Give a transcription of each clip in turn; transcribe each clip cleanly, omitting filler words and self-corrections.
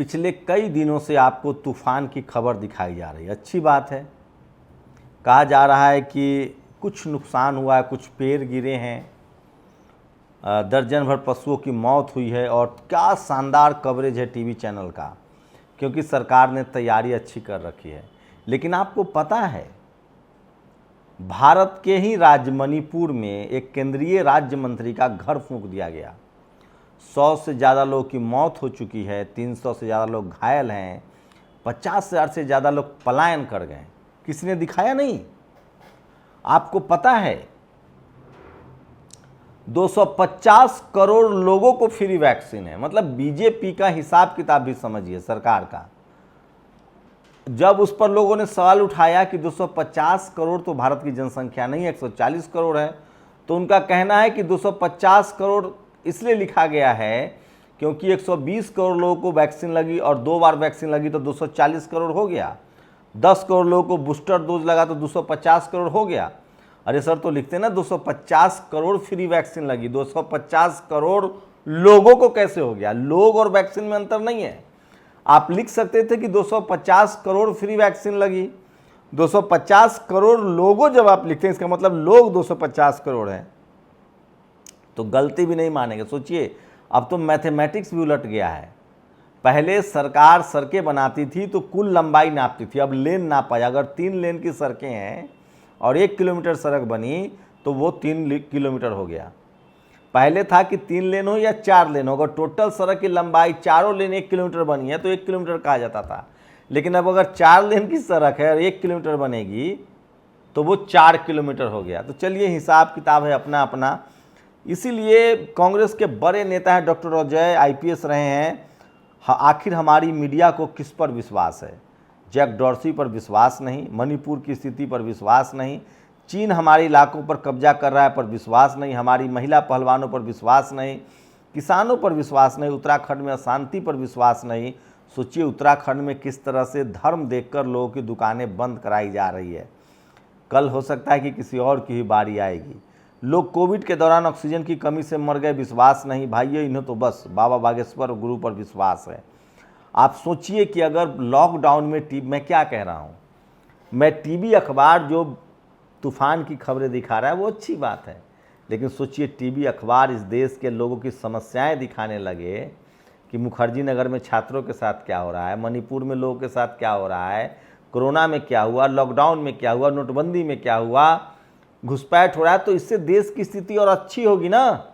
पिछले कई दिनों से आपको तूफान की खबर दिखाई जा रही है। अच्छी बात है। कहा जा रहा है कि कुछ नुकसान हुआ है, कुछ पेड़ गिरे हैं, दर्जन भर पशुओं की मौत हुई है। और क्या शानदार कवरेज है टीवी चैनल का, क्योंकि सरकार ने तैयारी अच्छी कर रखी है। लेकिन आपको पता है, भारत के ही राज्य मणिपुर में एक केंद्रीय राज्य मंत्री का घर फूंक दिया गया। 100 से ज़्यादा लोगों की मौत हो चुकी है, 300 से ज़्यादा लोग घायल हैं, 50,000 से ज़्यादा लोग पलायन कर गए। किसी ने दिखाया नहीं। आपको पता है 250 करोड़ लोगों को फ्री वैक्सीन है। मतलब बीजेपी का हिसाब किताब भी समझिए, सरकार का। जब उस पर लोगों ने सवाल उठाया कि 250 करोड़ तो भारत की जनसंख्या नहीं, 140 करोड़ है, तो उनका कहना है कि 250 करोड़ इसलिए लिखा गया है क्योंकि 120 करोड़ लोगों को वैक्सीन लगी और 2 बार वैक्सीन लगी तो 240 करोड़ हो गया। 10 करोड़ लोगों को बूस्टर डोज लगा तो 250 करोड़ हो गया। अरे सर, तो लिखते ना 250 करोड़ फ्री वैक्सीन लगी, 250 करोड़ लोगों को कैसे हो गया? लोग और वैक्सीन में अंतर नहीं है। आप लिख सकते थे कि 250 करोड़ फ्री वैक्सीन लगी। 250 करोड़ लोगों जब आप लिखते हैं, इसका मतलब लोग 250 करोड़ हैं, तो गलती भी नहीं मानेंगे। सोचिए, अब तो मैथमेटिक्स भी उलट गया है। पहले सरकार सड़कें बनाती थी तो कुल लंबाई नापती थी, अब लेन नापा। अगर 3 लेन की सड़कें हैं और 1 किलोमीटर सड़क बनी तो वो 3 किलोमीटर हो गया। पहले था कि 3 लेन हो या 4 लेन हो, अगर टोटल सड़क की लंबाई चारों लेन 1 किलोमीटर बनी है तो 1 किलोमीटर कहा जाता था। लेकिन अब अगर 4 लेन की सड़क है और 1 किलोमीटर बनेगी तो वो 4 किलोमीटर हो गया। तो चलिए, हिसाब किताब है अपना अपना। इसीलिए कांग्रेस के बड़े नेता हैं डॉक्टर अजय, आईपीएस रहे हैं। आखिर हमारी मीडिया को किस पर विश्वास है? जैक डॉर्सी पर विश्वास नहीं, मणिपुर की स्थिति पर विश्वास नहीं, चीन हमारे इलाकों पर कब्जा कर रहा है पर विश्वास नहीं, हमारी महिला पहलवानों पर विश्वास नहीं, किसानों पर विश्वास नहीं, उत्तराखंड में अशांति पर विश्वास नहीं। सोचिए, उत्तराखंड में किस तरह से धर्म देखकर लोगों की दुकानें बंद कराई जा रही है। कल हो सकता है कि किसी और की ही बारी आएगी। लोग कोविड के दौरान ऑक्सीजन की कमी से मर गए, विश्वास नहीं। भाइयों, इन्हें तो बस बाबा बागेश्वर गुरु पर विश्वास है। आप सोचिए कि अगर लॉकडाउन में मैं क्या कह रहा हूँ, मैं टीवी अखबार जो तूफान की खबरें दिखा रहा है वो अच्छी बात है, लेकिन सोचिए टीवी अखबार इस देश के लोगों की समस्याएं दिखाने लगे कि मुखर्जी नगर में छात्रों के साथ क्या हो रहा है, मणिपुर में लोगों के साथ क्या हो रहा है, कोरोना में क्या हुआ, लॉकडाउन में क्या हुआ, नोटबंदी में क्या हुआ, घुसपैठ हो रहा है, तो इससे देश की स्थिति और अच्छी होगी ना।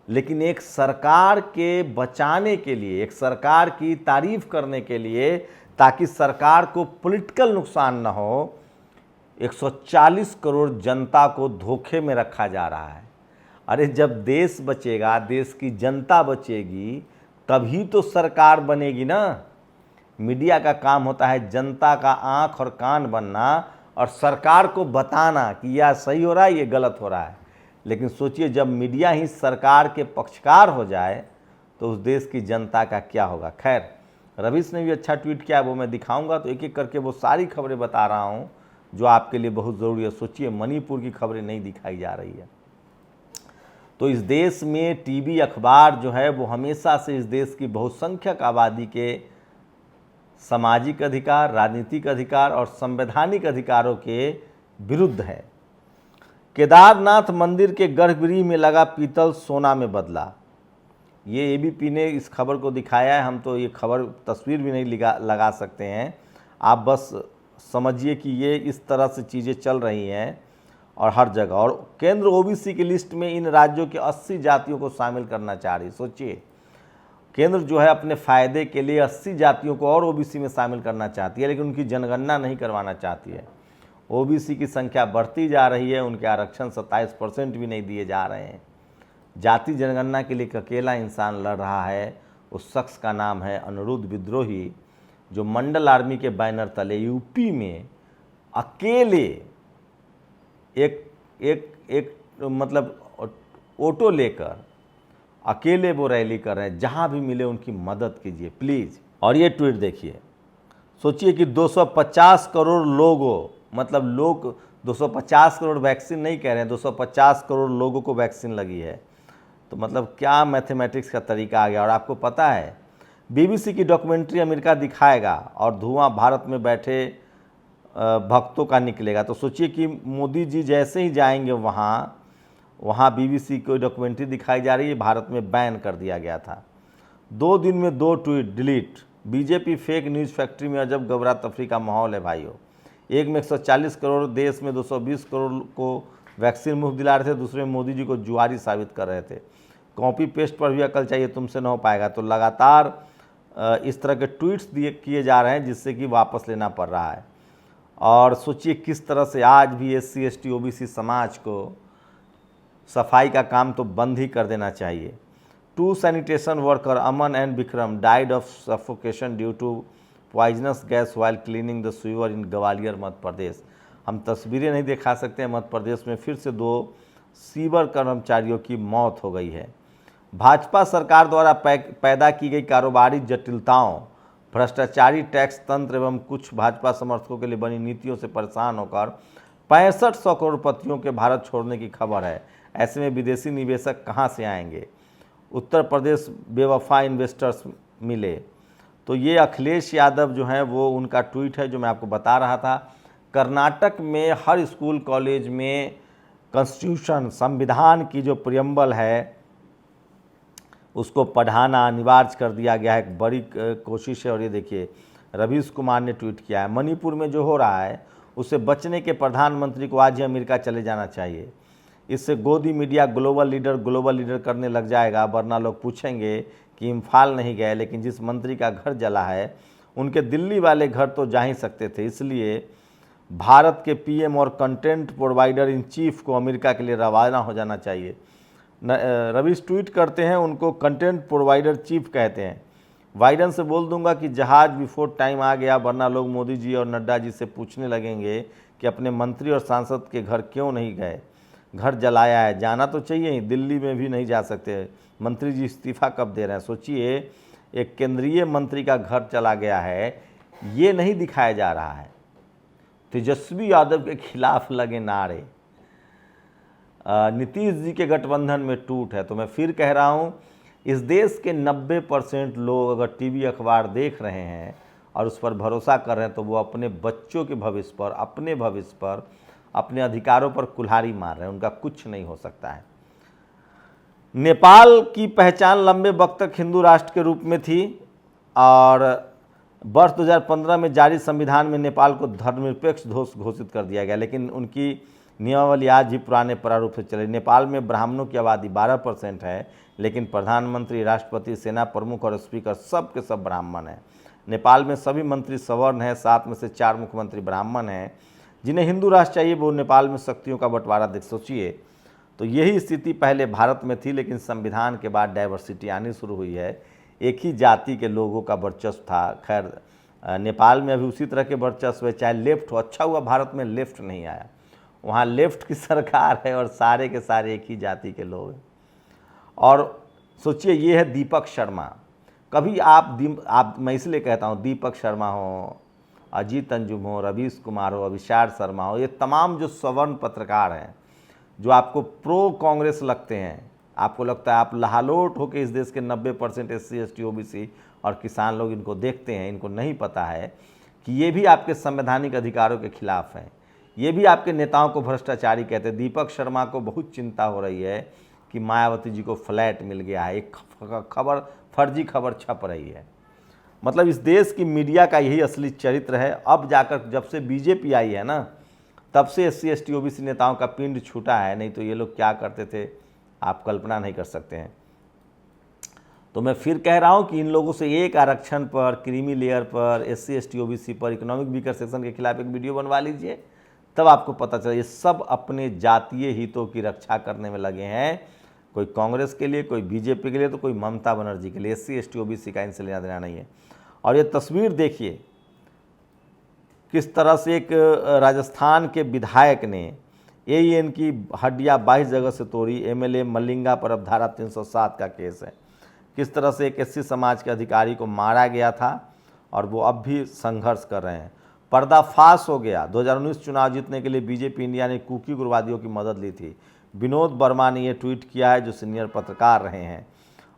लेकिन एक सरकार के बचाने के लिए, एक सरकार की तारीफ करने के लिए, ताकि सरकार को पॉलिटिकल नुकसान न हो, 140 करोड़ जनता को धोखे में रखा जा रहा है। अरे जब देश बचेगा, देश की जनता बचेगी, तभी तो सरकार बनेगी ना। मीडिया का काम होता है जनता का आंख और कान बनना और सरकार को बताना कि यह सही हो रहा है, ये गलत हो रहा है। लेकिन सोचिए, जब मीडिया ही सरकार के पक्षकार हो जाए तो उस देश की जनता का क्या होगा। खैर, रवीश ने भी अच्छा ट्वीट किया, वो मैं दिखाऊंगा। तो एक एक करके वो सारी खबरें बता रहा हूँ जो आपके लिए बहुत ज़रूरी है। सोचिए, मणिपुर की खबरें नहीं दिखाई जा रही है। तो इस देश में टीवी अखबार जो है वो हमेशा से इस देश की बहुसंख्यक आबादी के सामाजिक अधिकार, राजनीतिक अधिकार और संवैधानिक अधिकारों के विरुद्ध है। केदारनाथ मंदिर के गर्भगृह में लगा पीतल सोना में बदला। ये एबीपी ने इस खबर को दिखाया है। हम तो ये खबर तस्वीर भी नहीं लगा सकते हैं। आप बस समझिए कि ये इस तरह से चीज़ें चल रही हैं और हर जगह। और केंद्र ओबीसी की लिस्ट में इन राज्यों के 80 जातियों को शामिल करना चाह रही है। सोचिए, केंद्र जो है अपने फ़ायदे के लिए 80 जातियों को और ओबीसी में शामिल करना चाहती है, लेकिन उनकी जनगणना नहीं करवाना चाहती है। ओबीसी की संख्या बढ़ती जा रही है, उनके आरक्षण 27% भी नहीं दिए जा रहे हैं। जाति जनगणना के लिए एक अकेला इंसान लड़ रहा है। उस शख्स का नाम है अनिरुद्ध विद्रोही, जो मंडल आर्मी के बैनर तले यूपी में अकेले एक मतलब ऑटो लेकर अकेले वो रैली कर रहे हैं। जहां भी मिले उनकी मदद कीजिए प्लीज़। और ये ट्वीट देखिए, सोचिए कि 250 करोड़ लोगों, मतलब लोग 250 करोड़ वैक्सीन नहीं कह रहे हैं, 250 करोड़ लोगों को वैक्सीन लगी है। तो मतलब क्या मैथमेटिक्स का तरीका आ गया। और आपको पता है, बीबीसी की डॉक्यूमेंट्री अमेरिका दिखाएगा और धुआं भारत में बैठे भक्तों का निकलेगा। तो सोचिए कि मोदी जी जैसे ही जाएंगे वहाँ बीबीसी की डॉक्यूमेंट्री दिखाई जा रही है, भारत में बैन कर दिया गया था। 2 दिन में 2 tweet delete. BJP fake news factory में अजब गबरा तफरी का माहौल है भाइयों। एक में 140 करोड़, देश में 220 करोड़ को वैक्सीन मुफ्त दिला रहे थे, दूसरे में मोदी जी को जुआरी साबित कर रहे थे। कॉपी पेस्ट पर भी अकल चाहिए, तुमसे न हो पाएगा। तो लगातार इस तरह के ट्वीट्स किए जा रहे हैं जिससे कि वापस लेना पड़ रहा है। और सोचिए किस तरह से आज भी SC ST OBC समाज को सफाई का काम तो बंद ही कर देना चाहिए। 2 sanitation worker Aman and Vikram died of suffocation due to poisonous gas while cleaning the sewer in Gwalior Madhya Pradesh. हम तस्वीरें नहीं दिखा सकते हैं, मध्य प्रदेश में फिर से 2 सीवर कर्मचारियों की मौत हो गई है। भाजपा सरकार द्वारा पैदा की गई कारोबारी जटिलताओं, भ्रष्टाचारी टैक्स तंत्र एवं कुछ भाजपा समर्थकों के लिए बनी नीतियों से परेशान होकर 6500 करोड़पतियों के भारत छोड़ने की खबर है। ऐसे में विदेशी निवेशक कहां से आएंगे? उत्तर प्रदेश बेवफा इन्वेस्टर्स मिले। तो ये अखिलेश यादव जो हैं वो उनका ट्वीट है जो मैं आपको बता रहा था। कर्नाटक में हर स्कूल कॉलेज में कॉन्स्टिट्यूशन, संविधान की जो प्रियम्बल है उसको पढ़ाना अनिवार्य कर दिया गया है। एक बड़ी कोशिश है। और ये देखिए रवीश कुमार ने ट्वीट किया है, मणिपुर में जो हो रहा है उससे बचने के प्रधानमंत्री को आज ही अमेरिका चले जाना चाहिए। इससे गोदी मीडिया ग्लोबल लीडर करने लग जाएगा, वरना लोग पूछेंगे कि इम्फाल नहीं गए, लेकिन जिस मंत्री का घर जला है उनके दिल्ली वाले घर तो जा ही सकते थे। इसलिए भारत के PM और कंटेंट प्रोवाइडर इन चीफ को अमेरिका के लिए रवाना हो जाना चाहिए। रवीश ट्वीट करते हैं, उनको कंटेंट प्रोवाइडर चीफ कहते हैं। बाइडन से बोल दूंगा कि जहाज बिफोर टाइम आ गया, वरना लोग मोदी जी और नड्डा जी से पूछने लगेंगे कि अपने मंत्री और सांसद के घर क्यों नहीं गए। घर जलाया है, जाना तो चाहिए ही, दिल्ली में भी नहीं जा सकते। मंत्री जी इस्तीफा कब दे रहे हैं? सोचिए एक केंद्रीय मंत्री का घर चला गया है, ये नहीं दिखाया जा रहा है। तेजस्वी यादव के खिलाफ लगे नारे, नीतीश जी के गठबंधन में टूट है। तो मैं फिर कह रहा हूँ, इस देश के 90% लोग अगर टीवी अखबार देख रहे हैं और उस पर भरोसा कर रहे हैं तो वो अपने बच्चों के भविष्य पर, अपने भविष्य पर, अपने अधिकारों पर कुल्हाड़ी मार रहे हैं। उनका कुछ नहीं हो सकता है। नेपाल की पहचान लंबे वक्त तक हिंदू राष्ट्र के रूप में थी और वर्ष 2015 में जारी संविधान में नेपाल को धर्मनिरपेक्ष घोषित कर दिया गया, लेकिन उनकी नियमावली आज भी पुराने प्रारूप से चले। नेपाल में ब्राह्मणों की आबादी 12% है, लेकिन प्रधानमंत्री, राष्ट्रपति, सेना प्रमुख और स्पीकर सब के सब ब्राह्मण हैं। नेपाल में सभी मंत्री सवर्ण हैं, 7 में से 4 मुख्यमंत्री ब्राह्मण हैं। जिन्हें हिंदू राष्ट्र चाहिए वो नेपाल में शक्तियों का बंटवारा देख। सोचिए, तो यही स्थिति पहले भारत में थी, लेकिन संविधान के बाद डाइवर्सिटी आनी शुरू हुई है। एक ही जाति के लोगों का वर्चस्व था। खैर नेपाल में अभी उसी तरह के वर्चस्व है, चाहे लेफ्ट हो। अच्छा हुआ भारत में लेफ्ट नहीं आया, वहाँ लेफ्ट की सरकार है और सारे के सारे एक ही जाति के लोग हैं। और सोचिए ये है दीपक शर्मा। कभी आप मैं इसलिए कहता हूँ दीपक शर्मा हो, अजीत अंजुम हो, रवीश कुमार हो, अभिषार शर्मा हो, ये तमाम जो सवर्ण पत्रकार हैं जो आपको प्रो कांग्रेस लगते हैं, आपको लगता है आप लहालोट हो कि इस देश के 90% SC ST OBC और किसान लोग इनको देखते हैं, इनको नहीं पता है कि ये भी आपके संवैधानिक अधिकारों के खिलाफ हैं। ये भी आपके नेताओं को भ्रष्टाचारी कहते हैं। दीपक शर्मा को बहुत चिंता हो रही है कि मायावती जी को फ्लैट मिल गया है। एक खबर, फर्जी खबर छप रही है। मतलब इस देश की मीडिया का यही असली चरित्र है। अब जाकर जब से बीजेपी आई है ना, तब से SC ST OBC नेताओं का पिंड छूटा है, नहीं तो ये लोग क्या करते थे आप कल्पना नहीं कर सकते हैं। तो मैं फिर कह रहा हूं कि इन लोगों से एक आरक्षण पर, क्रीमी लेयर पर, SC ST OBC पर, इकोनॉमिक वीकर सेक्शन के खिलाफ एक वीडियो बनवा लीजिए, तब आपको पता चले। ये सब अपने जातीय हितों की रक्षा करने में लगे हैं। कोई कांग्रेस के लिए, कोई बीजेपी के लिए, तो कोई ममता बनर्जी के लिए। SC ST OBC का इनसे लेना देना नहीं है। और ये तस्वीर देखिए किस तरह से एक राजस्थान के विधायक ने AEN की हड्डियां 22 जगह से तोड़ी। MLA मलिंगा पर अब धारा 307 का केस है। किस तरह से एक SC समाज के अधिकारी को मारा गया था और वो अब भी संघर्ष कर रहे हैं। पर्दाफाश हो गया, 2019 चुनाव जीतने के लिए बीजेपी इंडिया ने कुकी उग्रवादियों की मदद ली थी। विनोद वर्मा ने यह ट्वीट किया है, जो सीनियर पत्रकार रहे हैं।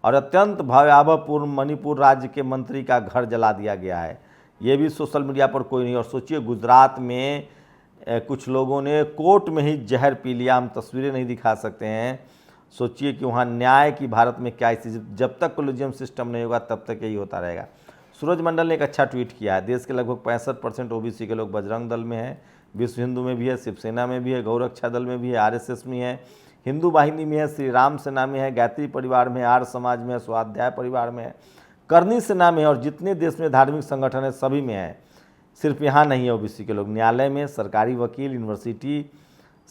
और अत्यंत भयावहपूर्ण मणिपुर राज्य के मंत्री का घर जला दिया गया है। ये भी सोशल मीडिया पर कोई नहीं। और सोचिए गुजरात में कुछ लोगों ने कोर्ट में ही जहर पी लिया। हम तस्वीरें नहीं दिखा सकते हैं। सोचिए कि वहाँ न्याय की भारत में क्या स्थिति, जब तक कोलिजियम सिस्टम नहीं होगा तब तक यही होता रहेगा। सूरज मंडल ने एक अच्छा ट्वीट किया है। देश के लगभग 65% ओबीसी के लोग बजरंग दल में हैं, विश्व हिंदू में भी है, शिवसेना में भी है, गौरक्षा दल में भी है, आरएसएस में है, हिंदू वाहिनी में है, श्री राम सेना में है, गायत्री परिवार में है, आर्य समाज में है, स्वाध्याय परिवार में है, करनी सेना में है और जितने देश में धार्मिक संगठन है सभी में है। सिर्फ यहाँ नहीं है ओबीसी के लोग। न्यायालय में सरकारी वकील, यूनिवर्सिटी,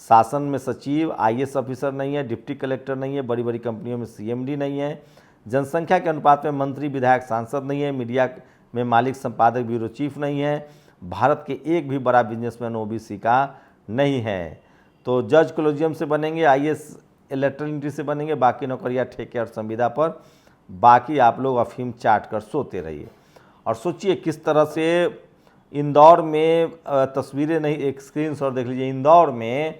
शासन में सचिव, आईएएस ऑफिसर नहीं है, डिप्टी कलेक्टर नहीं है, बड़ी बड़ी कंपनियों में सीएमडी नहीं है, जनसंख्या के अनुपात में मंत्री, विधायक, सांसद नहीं है, मीडिया में मालिक, संपादक, ब्यूरो चीफ नहीं है, भारत के एक भी बड़ा बिजनेसमैन ओबीसी का नहीं है। तो जज कोलिजियम से बनेंगे, आईएएस इलेक्ट्रिसिटी से बनेंगे, बाकी नौकरियां ठेके और संविदा पर, बाकी आप लोग अफीम चाट कर सोते रहिए। और सोचिए किस तरह से इंदौर में तस्वीरें नहीं, एक स्क्रीनशॉट देख लीजिए। इंदौर में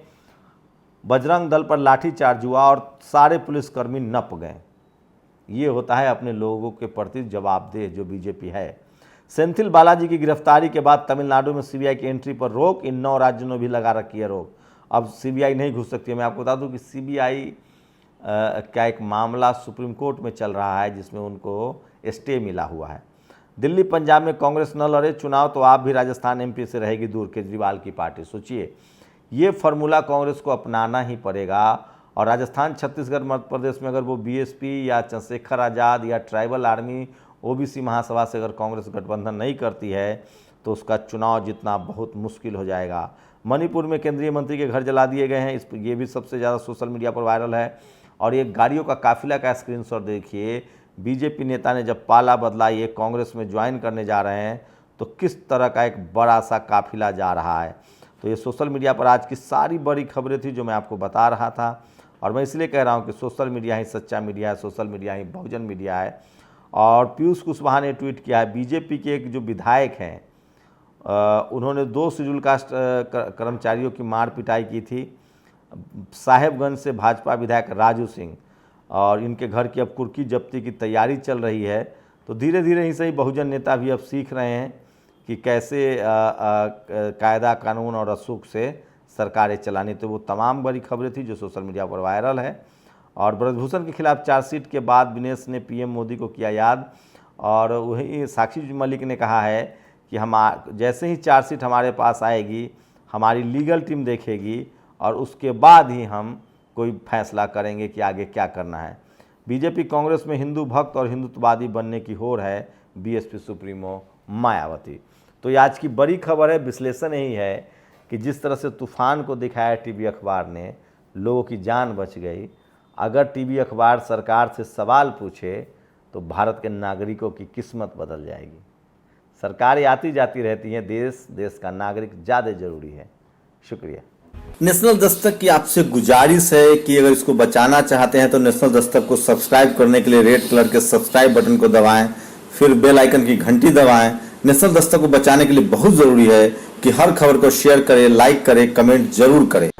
बजरंग दल पर लाठीचार्ज हुआ और सारे पुलिसकर्मी नप गए। ये होता है अपने लोगों के प्रति जवाबदेह जो बीजेपी है। सेंथिल बालाजी की गिरफ्तारी के बाद तमिलनाडु में सीबीआई की एंट्री पर रोक, इन 9 राज्यों ने भी लगा रखी है रोक। अब सीबीआई नहीं घुस सकती है। मैं आपको बता दूं कि सीबीआई का एक मामला सुप्रीम कोर्ट में चल रहा है जिसमें उनको स्टे मिला हुआ है। दिल्ली पंजाब में कांग्रेस न लड़े चुनाव तो आप भी राजस्थान एमपी से रहेगी दूर, केजरीवाल की पार्टी। सोचिए ये फार्मूला कांग्रेस को अपनाना ही पड़ेगा। और राजस्थान, छत्तीसगढ़, मध्य प्रदेश में अगर वो बीएसपी या चंद्रशेखर आज़ाद या ट्राइबल आर्मी, ओबीसी महासभा से अगर कांग्रेस गठबंधन नहीं करती है तो उसका चुनाव जीतना बहुत मुश्किल हो जाएगा। मणिपुर में केंद्रीय मंत्री के घर जला दिए गए हैं। ये भी सबसे ज़्यादा सोशल मीडिया पर वायरल है। और ये गाड़ियों का काफिला का स्क्रीनशॉट देखिए। बीजेपी नेता ने जब पाला बदला, ये कांग्रेस में ज्वाइन करने जा रहे हैं तो किस तरह का एक बड़ा सा काफिला जा रहा है। तो ये सोशल मीडिया पर आज की सारी बड़ी खबरें थी जो मैं आपको बता रहा था। और मैं इसलिए कह रहा हूँ कि सोशल मीडिया ही सच्चा मीडिया है, सोशल मीडिया ही बहुजन मीडिया है। और पीयूष कुशवाहा ने ट्वीट किया है, बीजेपी के एक जो विधायक हैं उन्होंने 2 शेड्यूल कास्ट कर्मचारियों की मार पिटाई की थी। साहेबगंज से भाजपा विधायक राजू सिंह, और इनके घर की अब कुर्की जब्ती की तैयारी चल रही है। तो धीरे धीरे ही सही बहुजन नेता भी अब सीख रहे हैं कि कैसे कायदा कानून और रसूख से सरकारें चलानी। तो वो तमाम बड़ी खबरें थी जो सोशल मीडिया पर वायरल है। और ब्रजभूषण के खिलाफ चार्जशीट के बाद दिनेश ने पीएम मोदी को किया याद। और वही साक्षी मलिक ने कहा है कि हम जैसे ही चार्जशीट हमारे पास आएगी हमारी लीगल टीम देखेगी और उसके बाद ही हम कोई फैसला करेंगे कि आगे क्या करना है। बीजेपी कांग्रेस में हिंदू भक्त और हिंदुत्ववादी बनने की होड़ है, बीएसपी सुप्रीमो मायावती। तो ये आज की बड़ी खबर है। विश्लेषण यही है कि जिस तरह से तूफान को दिखाया टीवी अखबार ने, लोगों की जान बच गई। अगर टीवी अखबार सरकार से सवाल पूछे तो भारत के नागरिकों की किस्मत बदल जाएगी। सरकारें आती जाती रहती हैं, देश का नागरिक ज़्यादा जरूरी है। शुक्रिया। नेशनल दस्तक की आपसे गुजारिश है कि अगर इसको बचाना चाहते हैं तो नेशनल दस्तक को सब्सक्राइब करने के लिए रेड कलर के सब्सक्राइब बटन को दबाएं, फिर बेल आइकन की घंटी दबाएं। नेशनल दस्तक को बचाने के लिए बहुत जरूरी है कि हर खबर को शेयर करें, लाइक करें, कमेंट जरूर करें।